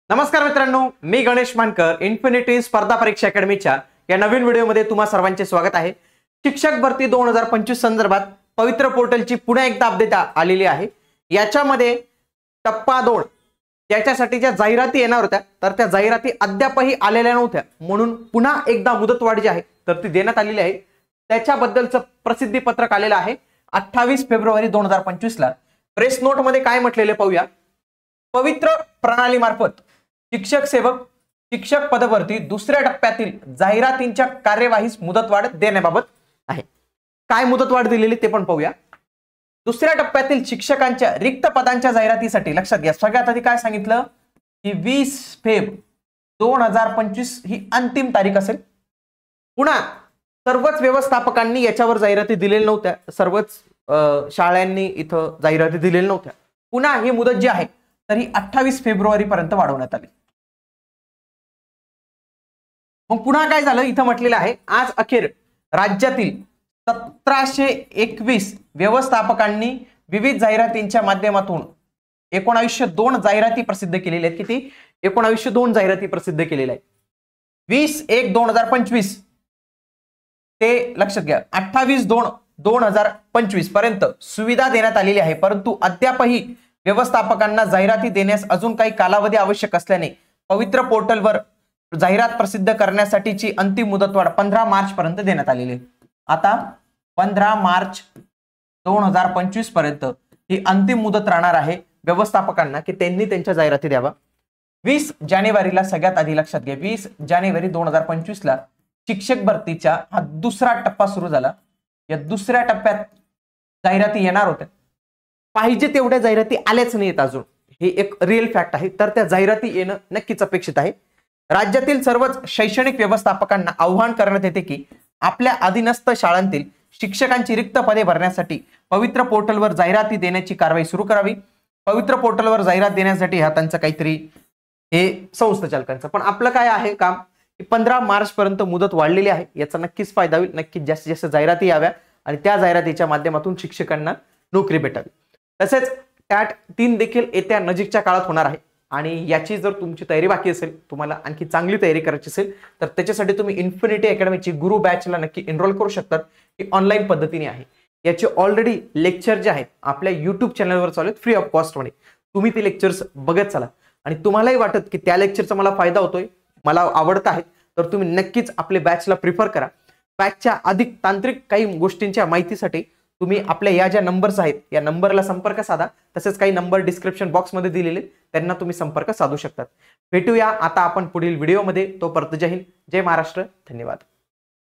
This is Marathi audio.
नमस्कार मित्रांनो, मी गणेश मानकर इन्फिनिटी स्पर्धा परीक्षा अकॅडमीच्या या नवीन व्हिडिओमध्ये तुम्हा सर्वांचे स्वागत आहे। शिक्षक भरती 2025 संदर्भात पवित्र पोर्टलची पुन्हा एकदा अपडेट आलेली आहे। याच्यामध्ये टप्पा 2 याच्यासाठी ज्या जाहिराती येणार होत्या तर त्या जाहिराती अद्यापही आलेल्या नव्हत्या, म्हणून पुन्हा एकदा मुदतवाढ जी आहे तर ती देण्यात आलेली आहे। त्याच्याबद्दलचं प्रसिद्धी पत्रक आलेलं आहे 28 फेब्रुवारी 2025 ला। प्रेस नोट मध्ये काय म्हटलेले पाहूया। पवित्र प्रणाली मार्फत शिक्षक सेवक शिक्षक पदभरती दुसऱ्या टप्प्यातील जाहिरातींच्या कार्यवाहीस मुदतवाढ देण्याबाबत आहे। काय मुदतवाढ दिलेली ते पण पाहूया। दुसऱ्या टप्प्यातील शिक्षकांच्या रिक्त पदांच्या जाहिरातीसाठी लक्षात घ्या, सगळ्यात आधी काय सांगितलं की 20 फेब 2025 ही अंतिम तारीख असेल। पुन्हा सर्वच व्यवस्थापकांनी याच्यावर जाहिराती दिलेल्या नव्हत्या, सर्वच शाळांनी इथं जाहिराती दिलेल्या नव्हत्या। पुन्हा ही मुदत जी आहे तर ही 28 फेब्रुवारी पर्यंत वाढवण्यात आली। मग पुन्हा काय झालं इथं म्हटलेलं आहे, आज अखेर राज्यातील 1721 व्यवस्थापकांनी विविध जाहिरातींच्या माध्यमातून 1902 जाहिराती प्रसिद्ध केलेल्या आहेत। किती? 1902 जाहिराती प्रसिद्ध केलेल्या आहेत। 20/1/2025 ते लक्षात घ्या 28/2/2025 पर्यंत सुविधा देण्यात आलेली आहे, परंतु अद्यापही व्यवस्थापकांना जाहिराती देण्यास अजून काही कालावधी आवश्यक असल्याने पवित्र पोर्टलवर जाहिरात प्रसिद्ध करण्यासाठीची अंतिम मुदतवाढ 15 मार्च पर्यंत देण्यात आलेली आहे। आता 15 मार्च 2025 पर्यंत ही अंतिम मुदत राहणार आहे व्यवस्थापकांना की त्यांनी त्यांच्या जाहिराती द्यावा। 20 जानेवारीला सगळ्यात आधी लक्षात घ्या, 20 जानेवारी 2025 ला शिक्षक भरतीचा हा दुसरा टप्पा सुरू झाला। या दुसऱ्या टप्प्यात जाहिराती येणार होत्या, पाहिजे तेवढ्या जाहिराती आल्याच नाहीत अजून, हे एक रिअल फॅक्ट आहे। तर त्या जाहिराती येणं नक्कीच अपेक्षित आहे। राज्यातील सर्वच शैक्षणिक व्यवस्थापकांना आव्हान करण्यात येते की आपल्या अधीनस्थ शाळांतील शिक्षकांची रिक्त पदे भरण्यासाठी पवित्र पोर्टलवर जाहिराती देण्याची कारवाई सुरू करावी। पवित्र पोर्टलवर जाहिरात देण्यासाठी हा त्यांचा काहीतरी हे संस्थाचालकांचं, पण आपलं काय आहे काम की 15 मार्च पर्यंत मुदत वाढलेली आहे। याचा नक्कीच फायदा होईल, नक्कीच जास्तीत जास्त जाहिराती याव्या आणि त्या जाहिरातीच्या माध्यमातून शिक्षकांना नोकरी भेटावी। तसेच टॅट 3 देखील येत्या नजीकच्या काळात होणार आहे आणि याची जर तुमची तयारी बाकी असेल, तुम्हाला आणखी चांगली तयारी करायची असेल तर त्याच्यासाठी तुम्ही इन्फिनिटी अकॅडमीची गुरु बॅचला नक्की एनरोल करू शकतात। ही ऑनलाईन पद्धतीने आहे। याचे ऑलरेडी लेक्चर जे आहेत आपल्या YouTube चॅनलवर चालू आहेत फ्री ऑफ कॉस्ट मध्ये, तुम्ही ते लेक्चर्स बघत चला आणि तुम्हालाही वाटत की त्या लेक्चरचा मला फायदा होतोय, मला आवडत आहे, तर तुम्ही नक्कीच आपले बॅचला प्रिफर करा। बॅचच्या अधिक तांत्रिक काही गोष्टींच्या माहितीसाठी तुम्ही आपल्या या ज्या नंबर्स आहेत या नंबरला संपर्क साधा, तसेच काही नंबर डिस्क्रिप्शन बॉक्स मध्ये दिलेले त्यांना तुम्ही संपर्क साधू शकतात। भेटूया आता आपण पुढील व्हिडिओमध्ये, तोपर्यंत जय हिंद, जय महाराष्ट्र, धन्यवाद।